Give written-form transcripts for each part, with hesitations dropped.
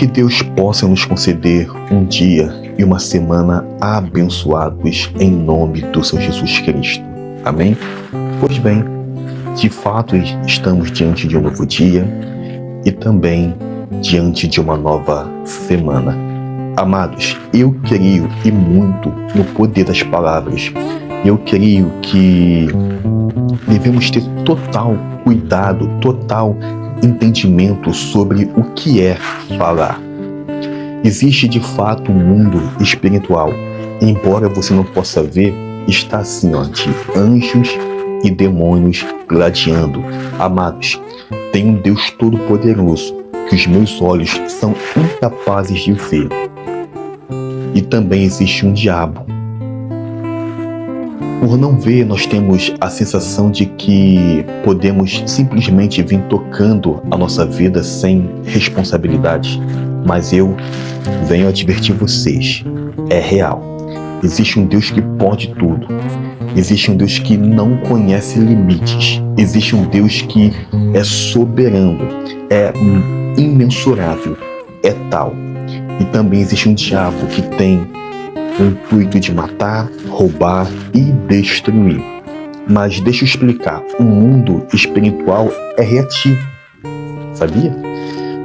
Que Deus possa nos conceder um dia e uma semana abençoados em nome do Senhor Jesus Cristo. Amém? Pois bem, de fato estamos diante de um novo dia e também diante de uma nova semana. Amados, eu creio e muito no poder das palavras. Eu creio que devemos ter total cuidado, total entendimento sobre o que é falar. Existe de fato um mundo espiritual, embora você não possa ver, está assim, de anjos e demônios gladiando. Amados, tem um Deus Todo-Poderoso que os meus olhos são incapazes de ver. E também existe um diabo. Por não ver, nós temos a sensação de que podemos simplesmente vir tocando a nossa vida sem responsabilidade. Mas eu venho advertir vocês, é real. Existe um Deus que pode tudo. Existe um Deus que não conhece limites. Existe um Deus que é soberano, é imensurável, é tal. E também existe um diabo que tem o intuito de matar, roubar e destruir. Mas deixa eu explicar, o mundo espiritual é reativo, sabia?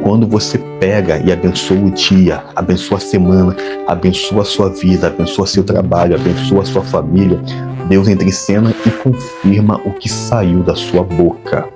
Quando você pega e abençoa o dia, abençoa a semana, abençoa a sua vida, abençoa seu trabalho, abençoa a sua família, Deus entra em cena e confirma o que saiu da sua boca.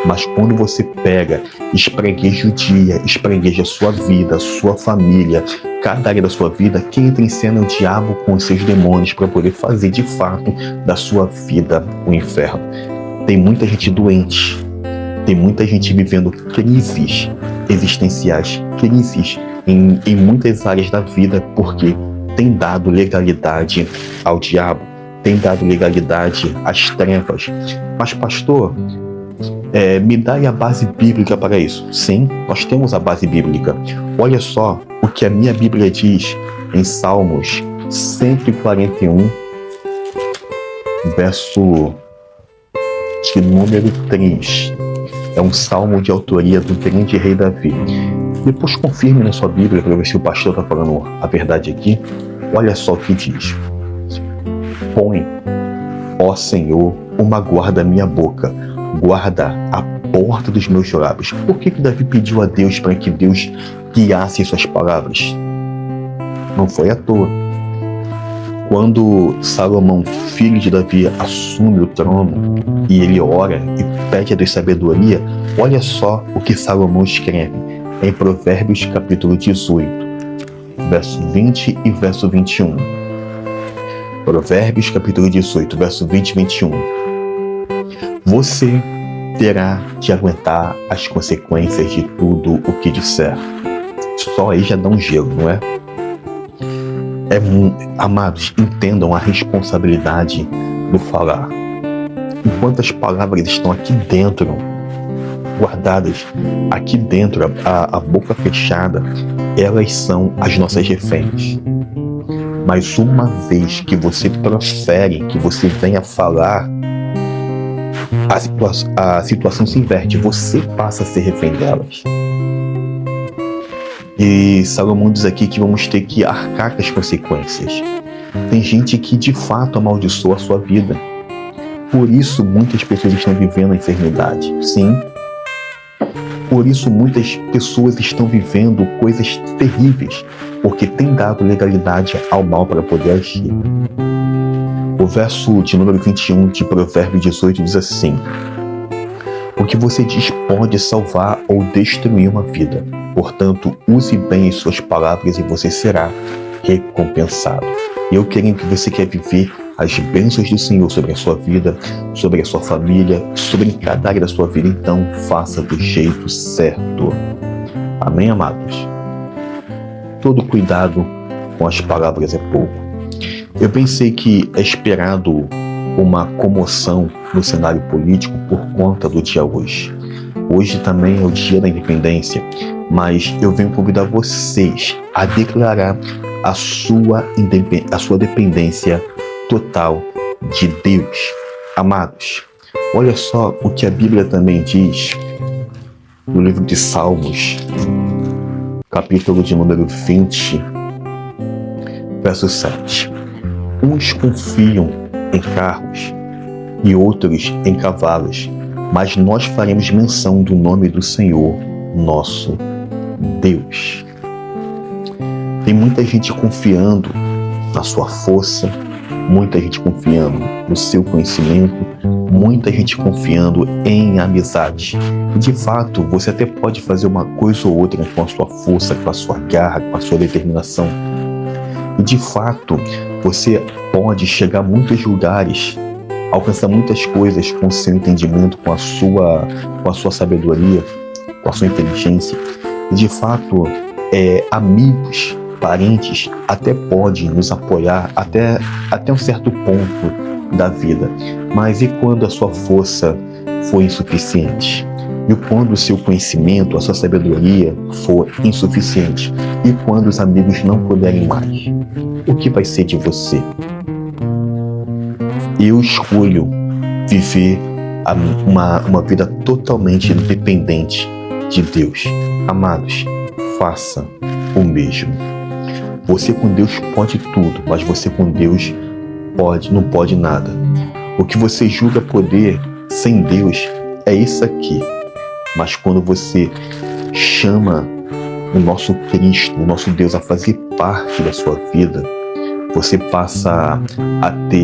Mas quando você pega, espregueja o dia, espregueja a sua vida, a sua família, cada área da sua vida, quem entra em cena é o diabo com os seus demônios para poder fazer de fato da sua vida um inferno. Tem muita gente doente, tem muita gente vivendo crises existenciais, crises em muitas áreas da vida, porque tem dado legalidade ao diabo, tem dado legalidade às trevas. Mas pastor, me dá aí a base bíblica para isso. Sim, nós temos a base bíblica. Olha só o que a minha Bíblia diz em Salmos 141, verso de número 3. É um salmo de autoria do grande rei Davi. Depois confirme na sua Bíblia para ver se o pastor está falando a verdade aqui. Olha só o que diz. Põe, ó Senhor, uma guarda à minha boca, guarda a porta dos meus lábios. Por que Davi pediu a Deus para que Deus guiasse suas palavras? Não foi à toa. Quando Salomão, filho de Davi, assume o trono e ele ora e pede a Deus sabedoria, olha só o que Salomão escreve em Provérbios capítulo 18, verso 20 e verso 21. Provérbios capítulo 18, verso 20 e 21. Você terá de aguentar as consequências de tudo o que disser. Só aí já dá um gelo, não é? Amados, entendam a responsabilidade do falar. Enquanto as palavras estão aqui dentro, guardadas aqui dentro, a boca fechada, elas são as nossas reféns. Mas uma vez que você profere, que você venha falar, a situação se inverte, você passa a ser refém delas. E Salomão diz aqui que vamos ter que arcar com as consequências. Tem gente que de fato amaldiçoa a sua vida. Por isso muitas pessoas estão vivendo a enfermidade. Sim. Por isso muitas pessoas estão vivendo coisas terríveis, porque tem dado legalidade ao mal para poder agir. O verso de número 21 de Provérbios 18 diz assim: o que você diz pode salvar ou destruir uma vida. Portanto, use bem as suas palavras e você será recompensado. Eu creio que você quer viver as bênçãos do Senhor sobre a sua vida, sobre a sua família, sobre cada área da sua vida. Então, faça do jeito certo. Amém, amados? Todo cuidado com as palavras é pouco. Eu pensei que é esperado uma comoção no cenário político por conta do dia hoje. Hoje também é o dia da independência, mas eu venho convidar vocês a declarar a sua dependência total de Deus. Amados, olha só o que a Bíblia também diz no livro de Salmos, capítulo de número 20, verso 7. Uns confiam em carros e outros em cavalos, mas nós faremos menção do nome do Senhor, nosso Deus. Tem muita gente confiando na sua força, muita gente confiando no seu conhecimento, muita gente confiando em amizade. E de fato, você até pode fazer uma coisa ou outra com a sua força, com a sua garra, com a sua determinação. E de fato, você pode chegar a muitos lugares, alcançar muitas coisas com o seu entendimento, com a sua sabedoria, com a sua inteligência. E de fato, amigos, parentes até podem nos apoiar até um certo ponto da vida. Mas e quando a sua força for insuficiente? E quando o seu conhecimento, a sua sabedoria for insuficiente? E quando os amigos não puderem mais? O que vai ser de você? Eu escolho viver uma vida totalmente dependente de Deus. Amados, faça o mesmo. Você com Deus pode tudo, mas você com Deus não pode nada. O que você julga poder sem Deus é isso aqui. Mas quando você chama o nosso Cristo, o nosso Deus a fazer parte da sua vida, você passa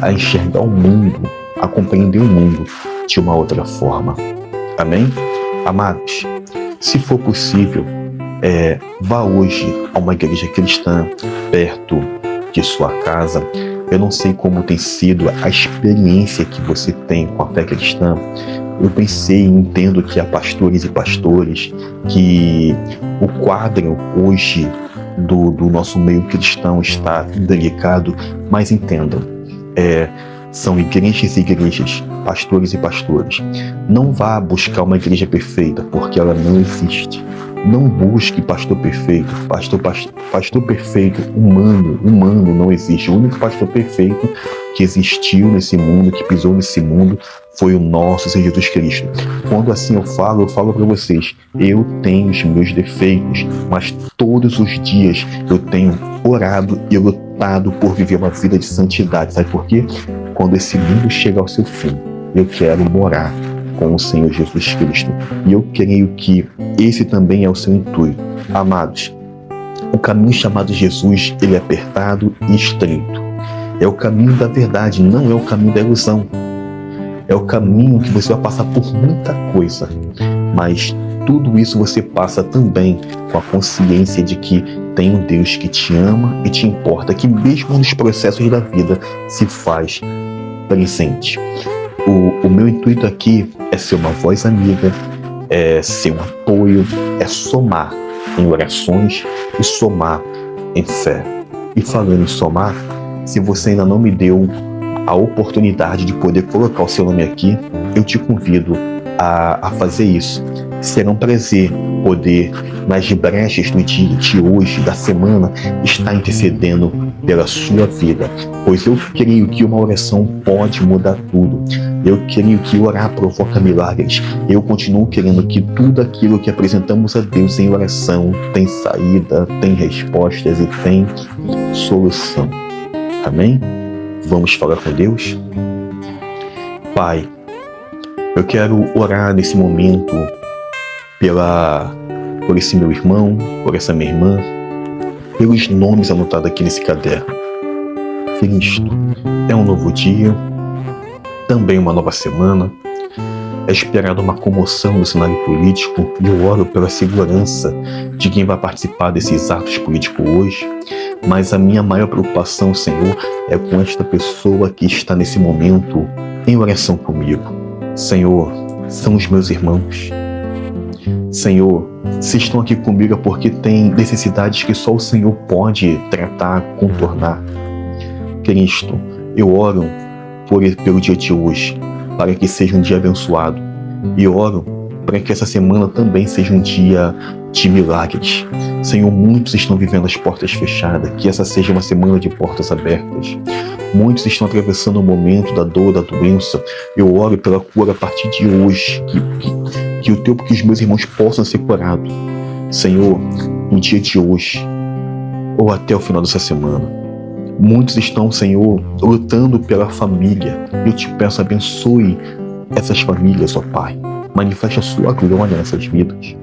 a enxergar o mundo, a compreender o mundo de uma outra forma. Amém? Amados, se for possível, vá hoje a uma igreja cristã perto de sua casa. Eu não sei como tem sido a experiência que você tem com a fé cristã. Eu pensei e entendo que há pastores e pastores que o quadro hoje do nosso meio cristão está delicado, mas entendam, são igrejas e igrejas, pastores e pastores. Não vá buscar uma igreja perfeita, porque ela não existe. Não busque pastor perfeito. Pastor perfeito, humano não existe. O único pastor perfeito que existiu nesse mundo, que pisou nesse mundo, foi o nosso Senhor Jesus Cristo. Quando assim eu falo para vocês, eu tenho os meus defeitos, mas todos os dias eu tenho orado e lutado por viver uma vida de santidade. Sabe por quê? Quando esse mundo chegar ao seu fim, eu quero morar com o Senhor Jesus Cristo. E eu creio que esse também é o seu intuito. Amados, o caminho chamado Jesus, ele é apertado e estreito. É o caminho da verdade, não é o caminho da ilusão. É o caminho que você vai passar por muita coisa, mas tudo isso você passa também com a consciência de que tem um Deus que te ama e te importa, que mesmo nos processos da vida se faz presente. O meu intuito aqui é ser uma voz amiga, é ser um apoio, é somar em orações e somar em fé. E falando em somar, se você ainda não me deu a oportunidade de poder colocar o seu nome aqui, eu te convido a fazer isso. Será um prazer poder, nas brechas do dia de hoje, da semana, estar intercedendo pela sua vida, pois eu creio que uma oração pode mudar tudo. Eu creio que orar provoca milagres. Eu continuo querendo que tudo aquilo que apresentamos a Deus em oração tem saída, tem respostas e tem solução. Amém? Vamos falar com Deus? Pai, eu quero orar nesse momento por esse meu irmão, por essa minha irmã, pelos nomes anotados aqui nesse caderno. Cristo, é um novo dia, também uma nova semana. É esperada uma comoção no cenário político e eu oro pela segurança de quem vai participar desses atos políticos hoje. Mas a minha maior preocupação, Senhor, é com esta pessoa que está nesse momento em oração comigo. Senhor, são os meus irmãos. Senhor, se estão aqui comigo é porque tem necessidades que só o Senhor pode tratar, contornar. Cristo, eu oro pelo dia de hoje, para que seja um dia abençoado. E oro para que essa semana também seja um dia de milagres. Senhor, muitos estão vivendo as portas fechadas, que essa seja uma semana de portas abertas. Muitos estão atravessando o momento da dor, da doença. Eu oro pela cura a partir de hoje, que os meus irmãos possam ser curados. Senhor, no dia de hoje, ou até o final dessa semana. Muitos estão, Senhor, lutando pela família. Eu te peço, abençoe essas famílias, ó Pai. Manifeste a sua glória nessas vidas.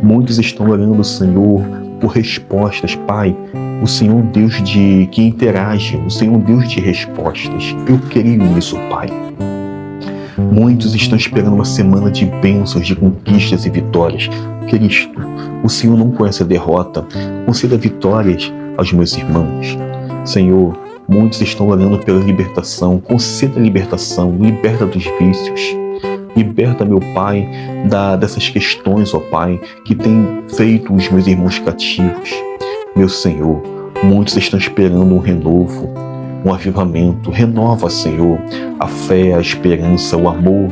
Muitos estão orando, Senhor, por respostas, Pai. O Senhor é um Deus que interage, o Senhor é um Deus de respostas. Eu creio nisso, Pai. Muitos estão esperando uma semana de bênçãos, de conquistas e vitórias. Cristo, o Senhor não conhece a derrota. Conceda vitórias aos meus irmãos. Senhor, muitos estão orando pela libertação. Conceda a libertação, liberta dos vícios. Liberta, meu Pai, dessas questões, ó Pai, que tem feito os meus irmãos cativos. Meu Senhor, muitos estão esperando um renovo, um avivamento. Renova, Senhor, a fé, a esperança, o amor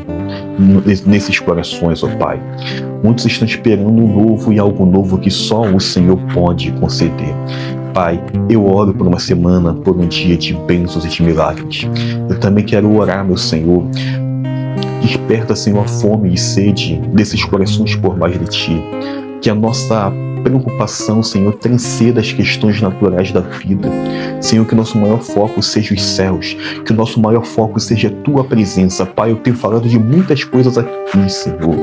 nesses corações, ó Pai. Muitos estão esperando um novo e algo novo que só o Senhor pode conceder. Pai, eu oro por uma semana, por um dia de bênçãos e de milagres. Eu também quero orar, meu Senhor. Desperta, Senhor, a fome e sede desses corações por mais de Ti. Que a nossa preocupação, Senhor, transcenda as questões naturais da vida. Senhor, que nosso maior foco seja os céus. Que o nosso maior foco seja a Tua presença. Pai, eu tenho falado de muitas coisas aqui, Senhor.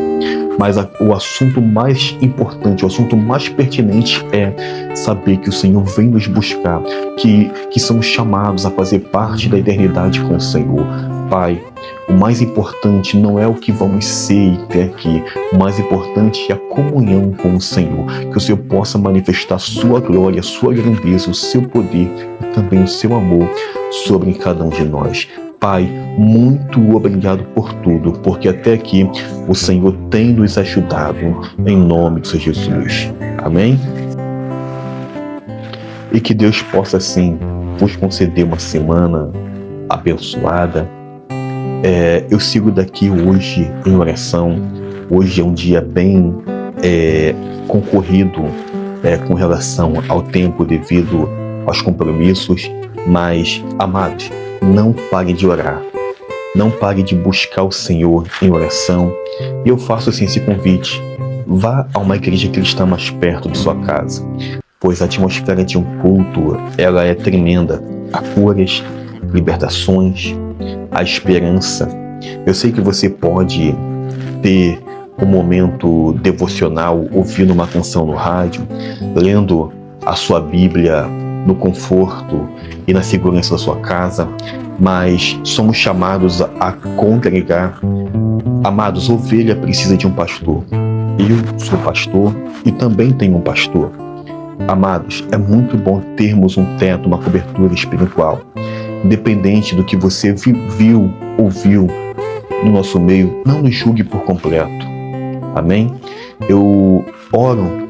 Mas o assunto mais importante, o assunto mais pertinente é saber que o Senhor vem nos buscar, que somos chamados a fazer parte da eternidade com o Senhor. Pai, o mais importante não é o que vamos ser e ter aqui. O mais importante é a comunhão com o Senhor. Que o Senhor possa manifestar a sua glória, a sua grandeza, o seu poder e também o seu amor sobre cada um de nós. Pai, muito obrigado por tudo, porque até aqui o Senhor tem nos ajudado, em nome de Jesus. Amém? E que Deus possa, assim, vos conceder uma semana abençoada. Eu sigo daqui hoje em oração. Hoje é um dia bem concorrido com relação ao tempo devido aos compromissos, mas, amados, não pare de orar, não pare de buscar o Senhor em oração. E eu faço assim esse convite: vá a uma igreja cristã mais perto de sua casa, pois a atmosfera de um culto, ela é tremenda. Há curas, libertações, a esperança. Eu sei que você pode ter um momento devocional ouvindo uma canção no rádio, lendo a sua Bíblia no conforto e na segurança da sua casa, mas somos chamados a congregar. Amados, ovelha precisa de um pastor. Eu sou pastor e também tenho um pastor. Amados, é muito bom termos um teto, uma cobertura espiritual. Independente do que você viu, ouviu no nosso meio, não nos julgue por completo. Amém? Eu oro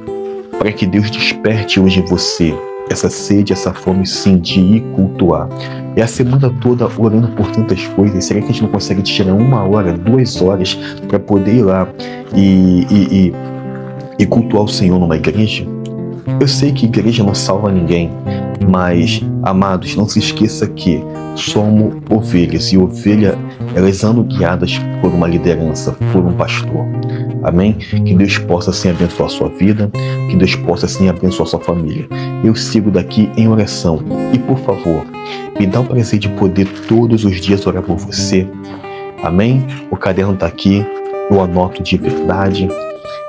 para que Deus desperte hoje em você essa sede, essa fome, sim, de ir cultuar. E a semana toda orando por tantas coisas. Será que a gente não consegue tirar 1 hora, 2 horas para poder ir lá e cultuar o Senhor numa igreja? Eu sei que igreja não salva ninguém, mas, amados, não se esqueça que somos ovelhas, e ovelhas, elas andam guiadas por uma liderança, por um pastor. Amém? Que Deus possa, assim, abençoar a sua vida, que Deus possa, assim, abençoar a sua família. Eu sigo daqui em oração. E, por favor, me dá o prazer de poder todos os dias orar por você. Amém? O caderno está aqui, eu anoto de verdade,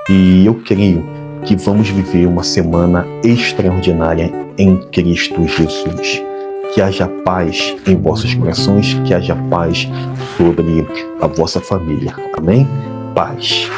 e eu creio que vamos viver uma semana extraordinária em Cristo Jesus. Que haja paz em vossos corações, que haja paz sobre a vossa família. Amém? Paz.